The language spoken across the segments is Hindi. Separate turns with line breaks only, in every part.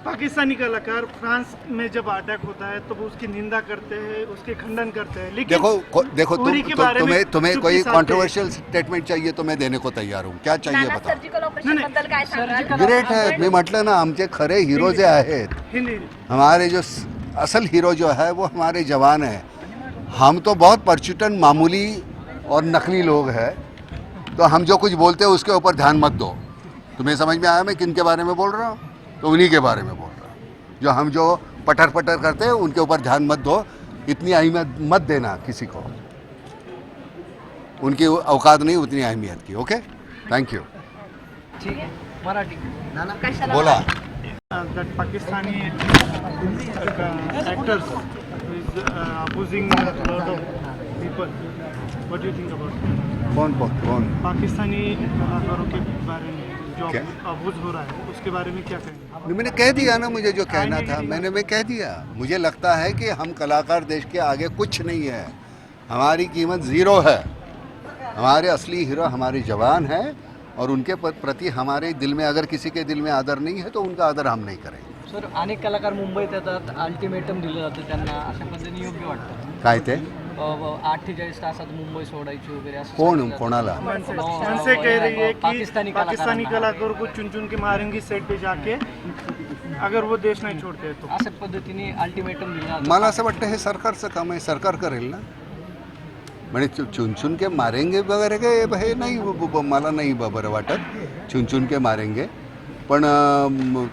पाकिस्तानी कलाकार फ्रांस में जब अटैक होता है तो वो उसकी निंदा करते हैं, उसके खंडन करते हैं, लेकिन
देखो
उरी के बारे में
तुम्हें
चुप्पी
कोई
साधते हैं।
कॉन्ट्रोवर्शियल स्टेटमेंट चाहिए तो मैं देने को तयार हूँ. क्या चाहिए
नाना
बताओ.
सर्जिकल ऑपरेशन बद्दल काय सांगाल?
ग्रेट आहे. मी म्हटलं ना आमचे खरे हिरो जे आहेत,
हिंदी
हमारे जो असल हीरो जो है वो हमारे जवान हैं. हम तो बहुत परचुटन मामूली और नकली लोग हैं, तो हम जो कुछ बोलते हैं उसके ऊपर ध्यान मत दो. तुम्हें समझ में आया मैं किन के बारे में बोल रहा हूँ? तो उन्हीं के बारे में बोल रहा हूँ. जो हम जो पटर पटर करते हैं उनके ऊपर ध्यान मत दो. इतनी अहमियत मत देना किसी को. उनकी औकात नहीं उतनी अहमियत की. Okay, thank you.
ठीक है. मराठी नाना
कशाला
बोला.
that Pakistani actors is abusing a lot of people. What do you think about it?
कौन
पाकिस्तानी कलाकारों के बारे में जो
क्या?
अबूज हो रहा है उसके बारे में क्या कहेंगे?
मैंने कह दिया ना, मुझे जो कहना था मैं कह दिया. मुझे लगता है कि हम कलाकार देश के आगे कुछ नहीं है. हमारी कीमत ज़ीरो है. हमारे असली हीरो हमारे जवान हैं और उनके प्रति हमारे दिल में अगर किसी के दिल में आदर नहीं है तो उनका आदर हम नहीं करेंगे.
सर अनेक कलाकार मुंबईत येतात, अल्टिमेटम दिलं जातं त्यांना, अशा पद्धतीने योग्य वाटतं.
काय ते
48 तासात मुंबई सोडायची वगैरे असं
कोण
सांगितलं जातं.
कोणाला?
मनसे कह रही है कि
पाकिस्तानी
कलाकारों को चुन चुन के मारेंगी सेट पे जाके अगर वो देश नहीं छोड़ते तो.
अशा पद्धतीने अल्टिमेटम दिलं जातं.
मला असं वाटतं हे सरकारचं काम आहे. सरकार करेल ना. म्हणजे चुन के मारेंगे वगैरे काय हे नाही, मला नाही बरं वाटत. चुन के मारेंगे, पण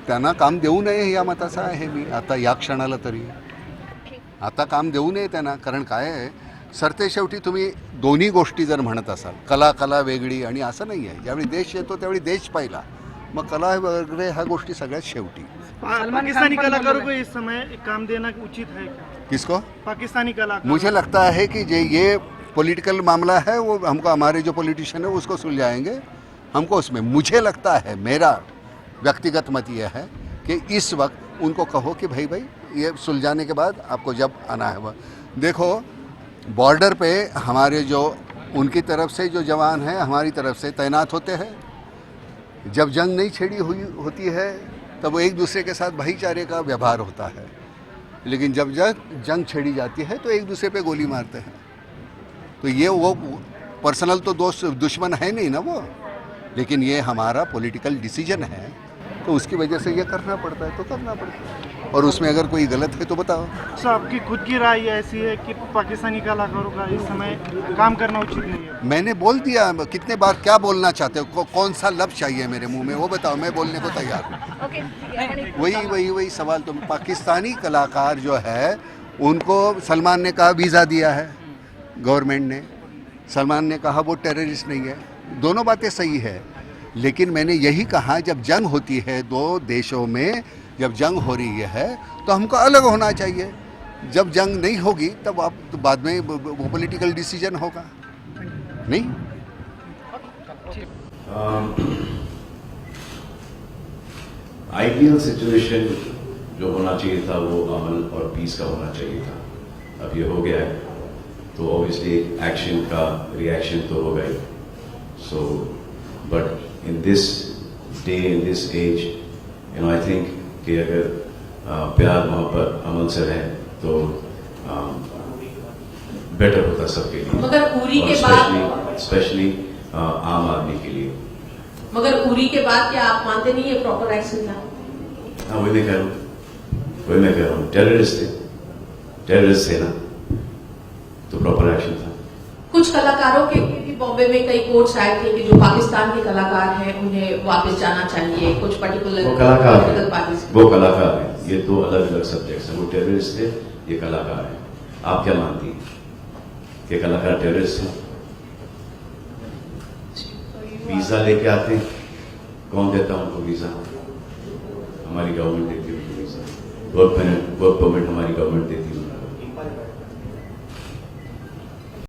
त्यांना काम देऊ नये या मताचा आहे मी आता या क्षणाला तरी. आता काम देऊ नये त्यांना. कारण काय आहे, सरते शेवटी तुम्ही दोन्ही गोष्टी जर म्हणत असाल, कला वेगळी आणि असं नाही आहे. ज्यावेळी देश येतो त्यावेळी देश पाहिला, मग कला वगैरे ह्या गोष्टी सगळ्यात शेवटी.
पाकिस्तानी कलाकारों को इस समय काम देना उचित है क्या?
किसको?
पाकिस्तानी कलाकार.
मुझे लगता है कि ये पॉलिटिकल मामला है, वो हमको हमारे जो पॉलिटिशियन है उसको सुलझाएंगे. हमको उसमें मुझे लगता है, मेरा व्यक्तिगत मत यह है कि इस वक्त उनको कहो कि भाई ये सुलझाने के बाद आपको जब आना है वह देखो. बॉर्डर पे हमारे जो उनकी तरफ से जो जवान हैं हमारी तरफ से तैनात होते हैं. जब जंग नहीं छेड़ी हुई होती है तब वो एक दूसरे के साथ भाईचारे का व्यवहार होता है. लेकिन जब जंग छेड़ी जाती है तो एक दूसरे पे गोली मारते हैं. तो ये वो पर्सनल तो दोस्त दुश्मन है नहीं ना वो, लेकिन ये हमारा पॉलिटिकल डिसीजन है, तो उसकी वजह से ये करना पड़ता है तो करना पड़ता है. और उसमें अगर कोई गलत है तो बताओ.
सर आपकी खुद की राय ऐसी है कि पाकिस्तानी कलाकारों का इस समय काम करना उचित नहीं है?
मैंने बोल दिया. कितने बार क्या बोलना चाहते हो? कौन सा लफ्ज़ चाहिए मेरे मुंह में वो बताओ, मैं बोलने को तैयार हूँ.
ओके ठीक है. आणि
वही सवाल. तो पाकिस्तानी कलाकार जो है उनको सलमान ने कहा वीज़ा दिया है गवर्नमेंट ने. सलमान ने कहा वो टेररिस्ट नहीं है. दोनों बातें सही है, लेकिन मैंने यही कहा जब जंग होती है दो देशों में, जब जंग हो रही है तो हमको अलग होना चाहिए. जब जंग नहीं होगी तब आप तो बाद में वो पॉलिटिकल डिसीजन होगा नहीं.
आइडियल सिचुएशन जो होना चाहिए था वो अमन और पीस का होना चाहिए था. अब ये हो गया है तो ऑब्वियसली एक्शन का रिएक्शन तो होगा ही. So but in this day in this age I think कि अगर प्यार मोहब्बत अमन से रहे तो बेटर होता सबके लिए.
मगर उरी के बाद
स्पेशली आम आदमी के लिए.
मगर उरी के बाद क्या आप मानते नहीं ये प्रॉपर एक्शन था?
हाँ वही मैं कह रहा हूँ. टेररिस्ट थे ना, तो प्रॉपर एक्शन था.
कुछ कलाकारों के भी बॉम्बे में कई कोर्ट्स आए थे कि जो पाकिस्तान के कलाकार हैं उन्हें वापस जाना चाहिए. कुछ पर्टिकुलर
वो कलाकार
पॉलिटिकल पार्टीज.
वो कलाकार है. ये दो अलग अलग सब्जेक्ट्स हैं. वो टेररिस्ट थे, ये कलाकार है. आप क्या मानती हैं कि कलाकार टेररिस्ट हैं? वीजा लेके आते हैं, कौन देता है उनको वीजा? हमारी गवर्नमेंट देती है उनको वीजा. वर्क परमिट हमारी गवर्नमेंट देती है.